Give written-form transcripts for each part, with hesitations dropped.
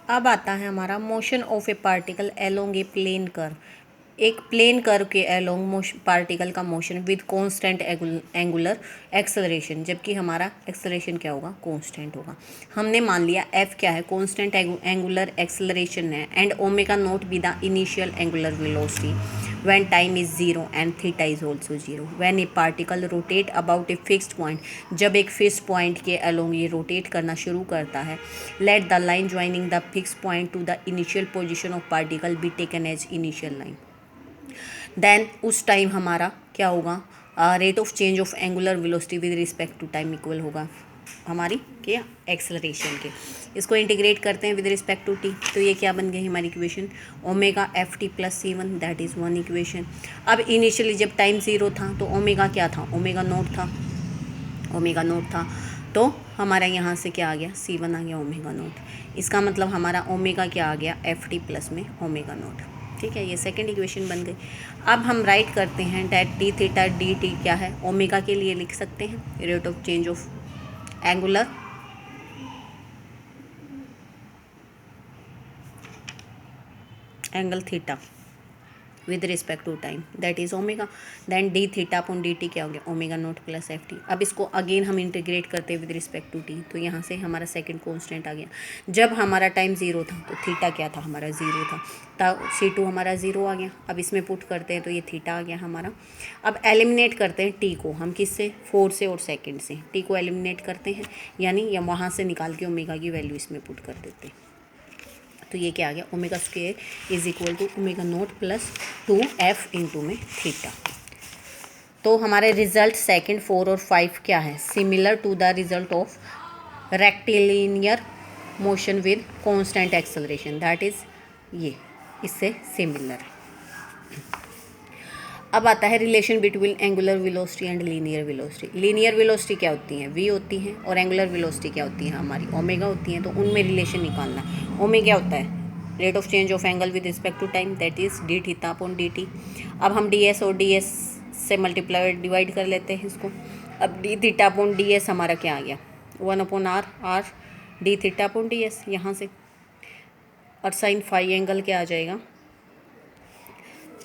अब आता है हमारा motion of a particle along a plane curve. एक प्लेन कर्व के एलोंग पार्टिकल का motion with constant angular acceleration, जबकि हमारा एक्सेलरेशन क्या होगा, कांस्टेंट होगा। हमने मान लिया एफ क्या है, कांस्टेंट एंगुलर एक्सेलरेशन है, and omega not be the initial angular velocity when time is zero and theta is also zero when a particle rotate about a fixed point। जब एक फिक्स पॉइंट के along ये rotate करना शुरू करता है, let the line joining the fixed point to the initial position of particle be taken as initial line। Then उस time हमारा क्या होगा, rate of change of angular velocity with respect to time equal होगा हमारी क्या, acceleration के। इसको integrate करते हैं विद रिस्पेक्ट टू टी, तो ये क्या बन गई हमारी equation, omega F T plus C one, that is one equation. अब इनिशियली जब टाइम ज़ीरो था तो ओमेगा क्या था, ओमेगा नोट था, ओमेगा नोट था, तो हमारा यहाँ से क्या आ गया, सी वन आ गया ओमेगा नोट। इसका मतलब हमारा ओमेगा क्या आ गया, एफ टी प्लस में ओमेगा नोट। ठीक है, ये सेकंड इक्वेशन बन गई। अब हम राइट करते हैं that D theta D T क्या है, ओमेगा के लिए लिख सकते हैं rate of change of angular angle theta with respect to time, that is omega. Then D theta upon D T क्या हो गया, omega naught plus F T. अब इसको अगेन हम इंटीग्रेट करते हैं विद रिस्पेक्ट टू टी, तो यहाँ से हमारा सेकंड कांस्टेंट आ गया। जब हमारा टाइम जीरो था तो थीटा क्या था, हमारा जीरो था, तब सी टू हमारा जीरो आ गया। अब इसमें पुट करते हैं तो ये थीटा आ गया हमारा। अब एलिमिनेट करते हैं टी को हम, किससे, फोर से और सेकेंड से। टी को एलिमिनेट करते हैं, यानी या वहाँ से निकाल के ओमेगा की वैल्यू इसमें पुट कर देते हैं, तो ये क्या आ गया, omega square is equal to omega naught plus two F into में थीटा। तो हमारे रिजल्ट सेकंड, फोर और फाइव क्या है, similar to the result of rectilinear motion with constant acceleration, that is ये इससे सिमिलर है। अब आता है relation between angular velocity and linear velocity. Linear velocity क्या होती है, वी होती है, और एंगुलर वेलोसिटी क्या होती है, हमारी ओमेगा होती है। तो उनमें रिलेशन निकालना है। ओमेगा क्या होता है, rate of change of angle with respect to time, that is D theta upon D T. अब हम डी एस और डी एस से मल्टीप्लाई डिवाइड कर लेते हैं इसको। अब D theta upon D S हमारा क्या आ गया, one upon R, R D theta upon D S यहाँ से, और साइन फाई एंगल क्या आ जाएगा,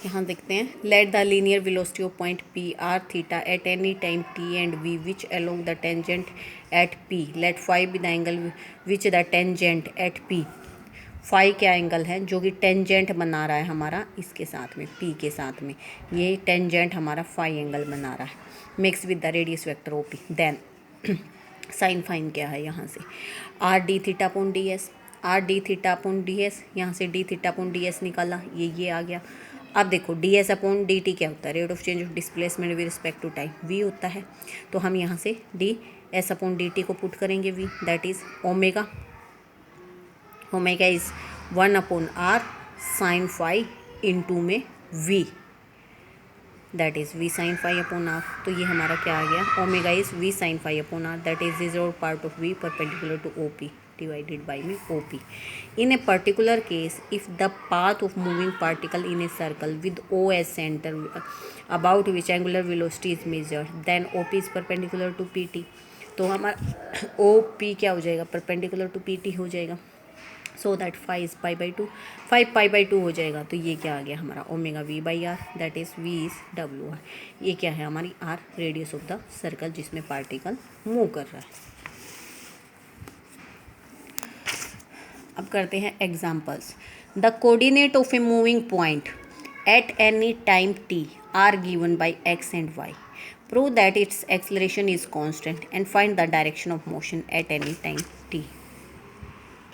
यहाँ देखते हैं, let the linear velocity of point P R theta at any time T and V which along the tangent at P, let phi be the angle which the tangent at P. Phi क्या angle है जो कि tangent बना रहा है हमारा इसके साथ में, पी के साथ में, ये टेंजेंट हमारा फाई एंगल बना रहा है, makes with the radius vector O P. Then sine phi क्या है, यहाँ से R D theta upon D S, R D theta upon D S, यहाँ से D theta upon D S निकाला, ये आ गया। अब देखो D S upon D T क्या होता है, rate of change of displacement with respect to time, V होता है। तो हम यहाँ से D S upon D T को पुट करेंगे V, that is omega, omega is one upon R sine phi into में V, that is V sine phi upon R. तो ये हमारा क्या आ गया, omega is V sine phi upon R, that is reserve part of V perpendicular to O P divided by में OP. In a particular case, if the path of moving particle in a circle with O as center about which angular velocity is measured, then OP is perpendicular to PT. तो हमारा OP क्या हो जाएगा, perpendicular to PT हो जाएगा, so that phi is pi by two, phi pi by two हो जाएगा। तो ये क्या आ गया हमारा, omega V by R, that is V is W R. ये क्या है हमारी, R radius of the circle जिसमें पार्टिकल मूव कर रहा है। अब करते हैं examples. The coordinate of a moving point at any time T are given by X and Y. Prove that it's acceleration is constant and find the direction of motion eight any time T.